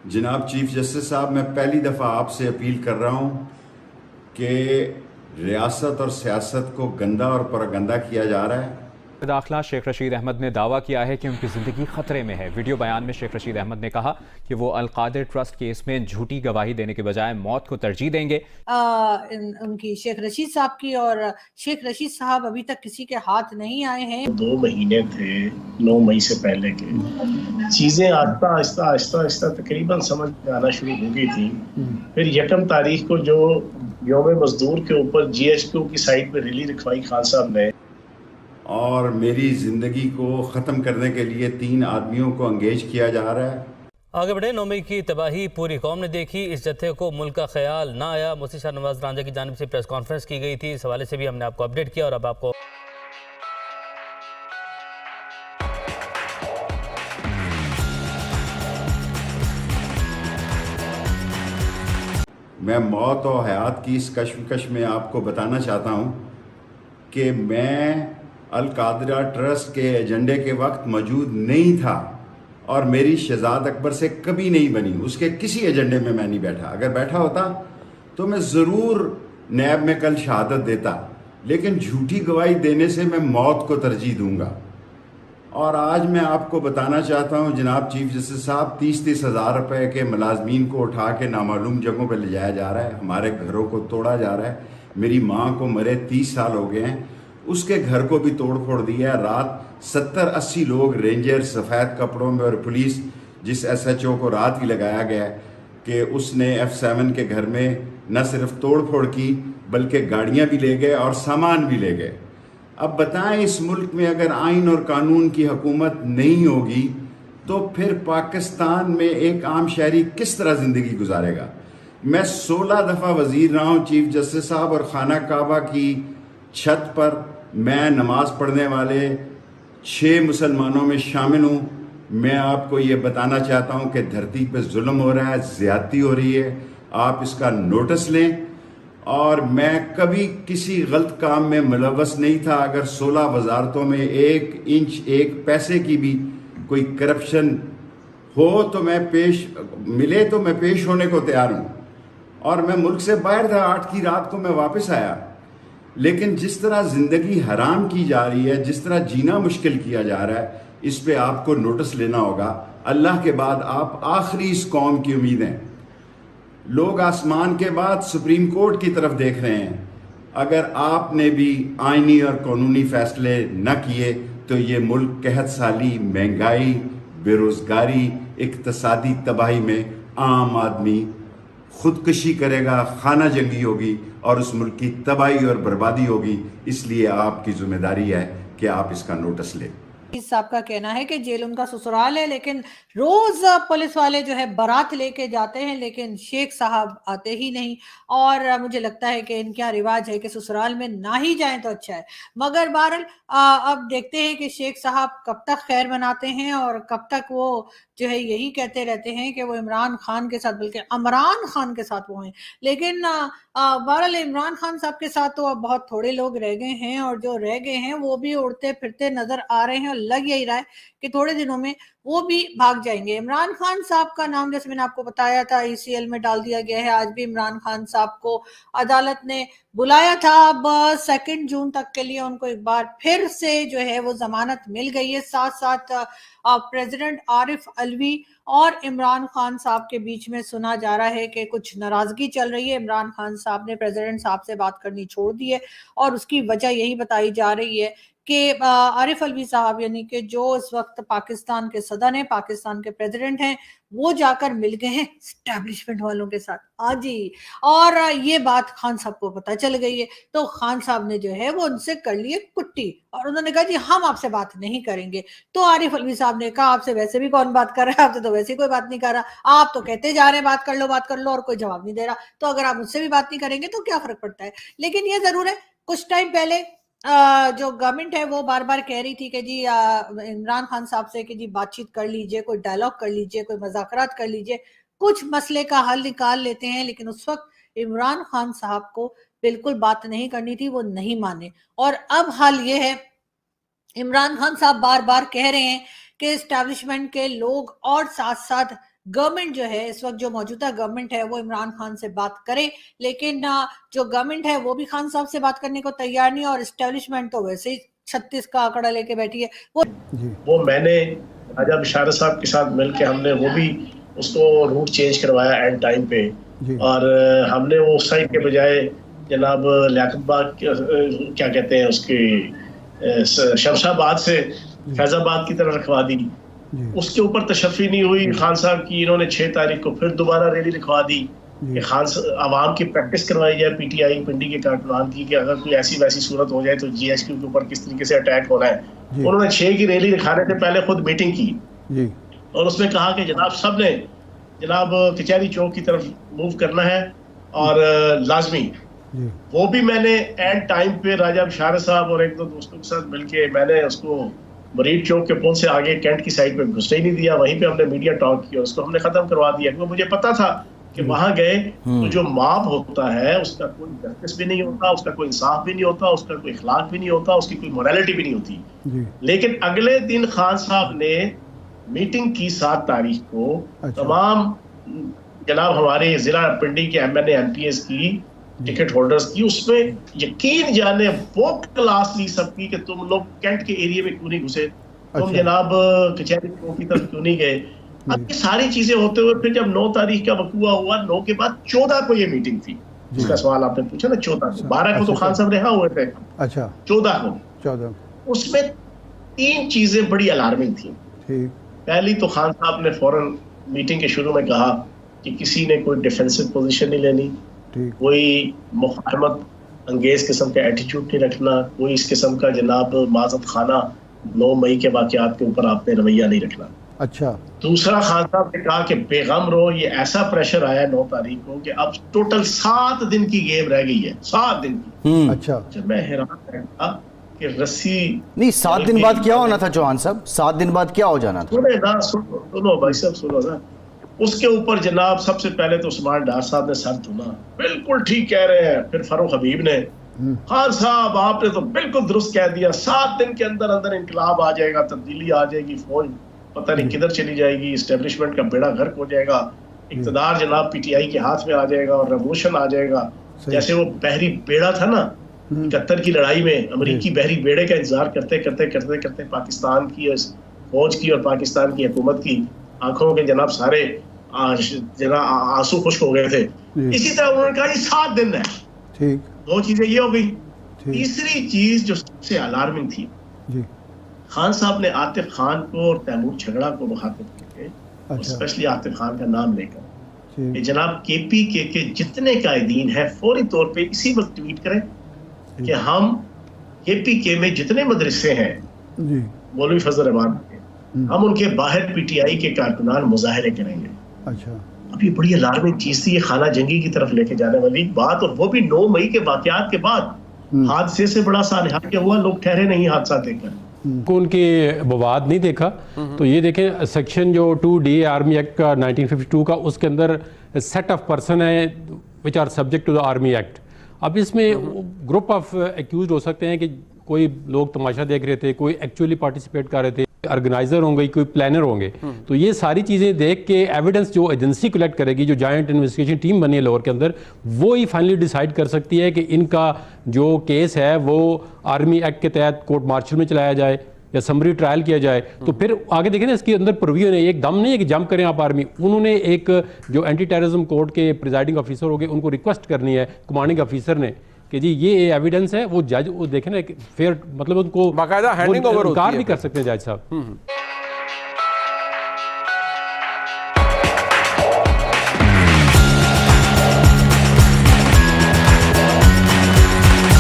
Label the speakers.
Speaker 1: जनाब chief justice साहब, मैं पहली दफ़ा आपसे अपील कर रहा हूँ कि रियासत और सियासत को गंदा और परगंदा किया जा रहा है।
Speaker 2: दाखिला शेख रशीद अहमद ने दावा किया है कि उनकी ज़िंदगी ख़तरे में है। वीडियो बयान में शेख रशीद अहमद ने कहा कि वो अलकादिर ट्रस्ट केस में झूठी गवाही देने के बजाय मौत को तरजीह देंगे।
Speaker 3: उनकी शेख रशीद साहब की, और शेख रशीद साहब अभी तक किसी के हाथ नहीं आए हैं।
Speaker 4: 2 महीने थे 9 मई से पहले के, चीज़ें आहिस्ता आहिस्ता आहिस्ता आहिस्ता तकरीबन समझ में आना शुरू हो गई थी। फिर 1 तारीख को जो यौम मजदूर के ऊपर GHQ की साइट पर रैली रखवाई खान साहब ने,
Speaker 1: और मेरी ज़िंदगी को ख़त्म करने के लिए 3 आदमियों को एंगेज किया जा रहा है।
Speaker 5: आगे बढ़े। 9 मई की तबाही पूरी कौम ने देखी, इस जत्थे को मुल्क का ख्याल ना आया। मुफ्ती शाहनवाज रांझा की जानिब से प्रेस कॉन्फ्रेंस की गई थी, इस हवाले से भी हमने आपको अपडेट किया और अब आपको
Speaker 1: मैं मौत और हयात की इस कश्मकश में आपको बताना चाहता हूँ कि मैं अल-कादरा ट्रस्ट के एजेंडे के वक्त मौजूद नहीं था और मेरी शहजाद अकबर से कभी नहीं बनी। उसके किसी एजेंडे में मैं नहीं बैठा। अगर बैठा होता तो मैं ज़रूर नैब में कल शहादत देता, लेकिन झूठी गवाही देने से मैं मौत को तरजीह दूंगा। और आज मैं आपको बताना चाहता हूं जनाब चीफ जस्टिस साहब, 30-30 हज़ार रुपये के मुलाजमीन को उठा के नामालूम जगहों पर ले जाया जा रहा है, हमारे घरों को तोड़ा जा रहा है। मेरी माँ को मरे 30 साल हो गए हैं, उसके घर को भी तोड़ फोड़ दिया है। रात 70-80 लोग रेंजर सफ़ेद कपड़ों में और पुलिस, जिस SHO को रात ही लगाया गया है कि उसने F7 के घर में न सिर्फ तोड़ फोड़ की बल्कि गाड़ियाँ भी ले गए और सामान भी ले गए। अब बताएं, इस मुल्क में अगर आइन और कानून की हुकूमत नहीं होगी तो फिर पाकिस्तान में एक आम शहरी किस तरह ज़िंदगी गुजारेगा। मैं 16 दफ़ा वज़ीर रहा हूँ चीफ जस्टिस साहब, और खाना काबा की छत पर मैं नमाज़ पढ़ने वाले 6 मुसलमानों में शामिल हूँ। मैं आपको ये बताना चाहता हूँ कि धरती पे जुल्म हो रहा है, ज़्यादती हो रही है, आप इसका नोटिस लें। और मैं कभी किसी गलत काम में मुलव्वस नहीं था। अगर 16 वजारतों में 1 इंच 1 पैसे की भी कोई करप्शन हो तो मैं पेश होने को तैयार हूँ। और मैं मुल्क से बाहर था, 8 की रात को मैं वापस आया। लेकिन जिस तरह ज़िंदगी हराम की जा रही है, जिस तरह जीना मुश्किल किया जा रहा है, इस पे आपको नोटिस लेना होगा। अल्लाह के बाद आप आखिरी इस कौम की उम्मीद हैं। लोग आसमान के बाद सुप्रीम कोर्ट की तरफ देख रहे हैं। अगर आपने भी आइनी और कानूनी फैसले न किए तो ये मुल्क कहत साली, महंगाई, बेरोज़गारी, इक्तसादी तबाही में आम आदमी खुदकशी करेगा, खाना जंगी होगी और उस मुल्क की तबाही और बर्बादी होगी। इसलिए आपकी जिम्मेदारी है कि आप इसका नोटिस लें।
Speaker 3: इस साहब का कहना है कि जेल उनका ससुराल है, लेकिन रोज पुलिस वाले जो है बारात लेके जाते हैं, लेकिन शेख साहब आते ही नहीं। और मुझे लगता है कि इनका रिवाज है कि ससुराल में ना ही जाएं तो अच्छा है। मगर बहरहाल अब देखते हैं कि शेख साहब कब तक खैर मनाते हैं और कब तक वो जो है यही कहते रहते हैं कि वो इमरान खान के साथ, बल्कि इमरान खान के साथ वो हैं। लेकिन बहरहाल इमरान खान साहब के साथ तो अब बहुत थोड़े लोग रह गए हैं, और जो रह गए हैं वो भी उड़ते फिरते नजर आ रहे हैं। लग यही रहा है कि थोड़े दिनों में वो भी भाग जाएंगे। इमरान खान साहब का नाम, जैसे मैंने आपको बताया था, ECL में डाल दिया गया है। आज भी इमरान खान साहब को अदालत ने बुलाया था। अब 2 जून तक के लिए उनको एक बार फिर से जो है वो जमानत मिल गई है। साथ साथ प्रेसिडेंट आरिफ अलवी और इमरान खान साहब के बीच में सुना जा रहा है कि कुछ नाराजगी चल रही है। इमरान खान साहब ने प्रेसिडेंट साहब से बात करनी छोड़ दी है, और उसकी वजह यही बताई जा रही है कि आरिफ अलवी साहब, यानी कि जो इस वक्त पाकिस्तान के सदर हैं, पाकिस्तान के प्रेसिडेंट हैं, वो जाकर मिल गए हैं एस्टैब्लिशमेंट वालों के साथ आज ही। और ये बात खान साहब को पता चल गई है, तो खान साहब ने जो है वो उनसे कर ली है कुट्टी, और उन्होंने कहा जी हम आपसे बात नहीं करेंगे। तो आरिफ अलवी साहब ने कहा आपसे वैसे भी कौन बात कर रहा है, आपसे तो वैसे कोई बात नहीं कर रहा, आप तो कहते जा रहे हैं बात कर लो, और कोई जवाब नहीं दे रहा। तो अगर आप मुझसे भी बात नहीं करेंगे तो क्या फर्क पड़ता है। लेकिन ये जरूर है, कुछ टाइम पहले जो गवर्नमेंट है वो बार बार कह रही थी कि जी इमरान खान साहब से कि जी बातचीत कर लीजिए, कोई डायलॉग कर लीजिए, कोई मुज़ाकरात कर लीजिए, कुछ मसले का हल निकाल लेते हैं। लेकिन उस वक्त इमरान खान साहब को बिल्कुल बात नहीं करनी थी, वो नहीं माने। और अब हाल ये है, इमरान खान साहब बार बार कह रहे हैं कि एस्टैब्लिशमेंट के लोग और साथ साथ गवर्नमेंट जो है इस वक्त जो मौजूदा गवर्नमेंट है वो इमरान खान से बात करे, लेकिन जो गवर्नमेंट है वो भी खान साहब से बात करने को तैयार नहीं, और एस्टेब्लिशमेंट तो वैसे ही 36 का आंकड़ा लेके बैठी है।
Speaker 4: वो मैंने राजा बशारत साहब के साथ मिलके हमने वो भी उसको रूट चेंज करवाया एंड टाइम पे, और हमने वो उस साइड के बजाय जनाब लियाकत बाग क्या कहते हैं उसके शमशाबाद से फैजाबाद की तरफ रखवा दी। उसके ऊपर तशफ़ी नहीं हुई खान साहब की, इन्होंने 6 तारीख को फिर दोबारा रैली लिखवा दी कि खान आवाम की प्रैक्टिस करवाई जाए पीटीआई पिंडी के कारकुनान की, कि अगर कोई ऐसी वैसी सूरत हो जाए तो जीएचक्यू के ऊपर किस तरीके से अटैक होना है। उन्होंने 6 की रैली दिखाने से पहले खुद मीटिंग की और उसमें कहा कि जनाब सब ने जनाब कचहरी चौक की तरफ मूव करना है और लाजमी। वो भी मैंने एंड टाइम पे राजा बशारत साहब और एक दो दोस्तों के साथ मिलके मैंने उसको मरीज चौक के पुल से आगे कैंट की साइड पे घुसने ही नहीं दिया, वहीं पे हमने मीडिया टॉक किया, उसको हमने खत्म करवा दिया, क्योंकि मुझे पता था कि वहां गए तो जो मॉब होता है उसका कोई जस्टिस भी नहीं होता, उसका कोई इंसाफ भी नहीं होता, उसका कोई इखलाक भी नहीं होता, उसकी कोई मोरालिटी भी नहीं होती। लेकिन अगले दिन खान साहब ने मीटिंग की 7 तारीख को तमाम जनाब हमारे जिला पिंडी के एमएनए एमपीएस की टिकट होल्डर्स की, उसमें यकीन जाने वो क्लास ली सबकी कि तुम लोग कैंट के एरिया में क्यों नहीं घुसे, तुम जनाब कचहरी चौक की तरफ क्यों नहीं गए। अब ये सारी चीजें होते हुए फिर जब 9 तारीख का वकूआ हुआ, 9 के बाद 14 को ये मीटिंग थी जिसका सवाल आपने पूछा ना, 14 को, 12 को तो खान साहब रिहा हुए थे, 14 को उसमें 3 चीजें बड़ी अलार्मिंग थी। पहली तो खान साहब ने फौरन मीटिंग के शुरू में कहा कि किसी ने कोई डिफेंसिव पोजीशन नहीं लेनी, कोई मुखालमत अंगेज किस्म का एटीट्यूड नहीं रखना, कोई इस किस्म का जनाब माजत खाना 9 मई के वाकयात के ऊपर आपने रवैया नहीं रखना। अच्छा। दूसरा खान साहब ने कहा कि बेगम रहो, ये ऐसा प्रेशर आया 9 तारीख को कि अब टोटल 7 दिन की गेम रह गई है, 7 दिन की। अच्छा। जब मैं हैरान रहा कि रस्सी
Speaker 6: नहीं, 7 दिन बाद क्या होना था चौहान साहब, 7 दिन बाद क्या हो जाना था?
Speaker 4: सुनो भाई साहब, सुनो ना। उसके ऊपर जनाब सबसे पहले तो उस्मान डार साहब ने सर धुना, बिल्कुल ठीक कह रहे हैं। फिर फारूक हबीब ने, खान साहब आपने तो बिल्कुल दुरुस्त कह दिया, 7 दिन के अंदर अंदर इंकलाब आ जाएगा, तब्दीली आ जाएगी, फौज पता नहीं किधर चली जाएगी, एस्टेब्लिशमेंट का बेड़ा गर्क हो जाएगा, इक़्तिदार जनाब पीटीआई के हाथ में आ जाएगा और रेवोल्यूशन आ जाएगा। जैसे वो बहरी बेड़ा था ना 71 की लड़ाई में, अमेरिकी बहरी बेड़े का इंतजार करते करते करते करते पाकिस्तान की फौज की और पाकिस्तान की हुकूमत की आंखों के जनाब सारे आंसू खुश्क हो गए थे। इसी तरह उन्होंने कहा ये 7 दिन है। ठीक। 2 चीजें ये हो गई। तीसरी चीज जो सबसे अलार्मिंग थी, खान साहब ने आतिफ खान को और तैमूर झगड़ा को मुखातिब करके, स्पेशली आतिफ खान का नाम लेकर, कि जनाब केपीके के जितने कायदीन हैं फौरी तौर पे इसी वक्त ट्वीट करें कि हम केपीके में जितने मदरसे हैं मौलवी फजल रहमान के, हम उनके बाहर पीटीआई के कारकुनान मुजाहरे करेंगे। अच्छा। अब ये बड़ी अलार्मिंग चीज थी, ये खाना जंगी की तरफ लेके जाने वाली बात, और वो भी 9 मई के वाकयात के बाद। हादसे से बड़ा सानहा क्या हुआ, लोग ठहरे नहीं हादसा देखकर,
Speaker 7: उनके बवाद नहीं देखा। तो ये देखें सेक्शन जो 2D आर्मी एक्ट का 1952 का, उसके अंदर सेट ऑफ पर्सन है which are subject to the army act. अब इसमें ग्रुप ऑफ एक्यूज हो सकते हैं कि कोई लोग तमाशा देख रहे थे, कोई एक्चुअली पार्टिसिपेट कर रहे थे, ऑर्गेनाइजर होंगे, कोई प्लानर होंगे। तो ये सारी चीज़ें देख के एविडेंस जो एजेंसी कलेक्ट करेगी, जो जॉइंट इन्वेस्टिगेशन टीम बनी है लाहौर के अंदर, वो ही फाइनली डिसाइड कर सकती है कि इनका जो केस है वो आर्मी एक्ट के तहत कोर्ट मार्शल में चलाया जाए या समरी ट्रायल किया जाए। तो फिर आगे देखें ना, इसके अंदर प्रोविजन है, एक दम नहीं है कि जंप करें आप आर्मी। उन्होंने एक जो एंटी टेररिज्म कोर्ट के प्रिजाइडिंग ऑफिसर हो गए, उनको रिक्वेस्ट करनी है कमांडिंग ऑफिसर ने कि जी ये एविडेंस है, वो जज वो देखें ना फेयर, मतलब उनको
Speaker 8: बाकायदा हैंडिंग ओवर
Speaker 7: इनकार भी कर सकते हैं जज साहब।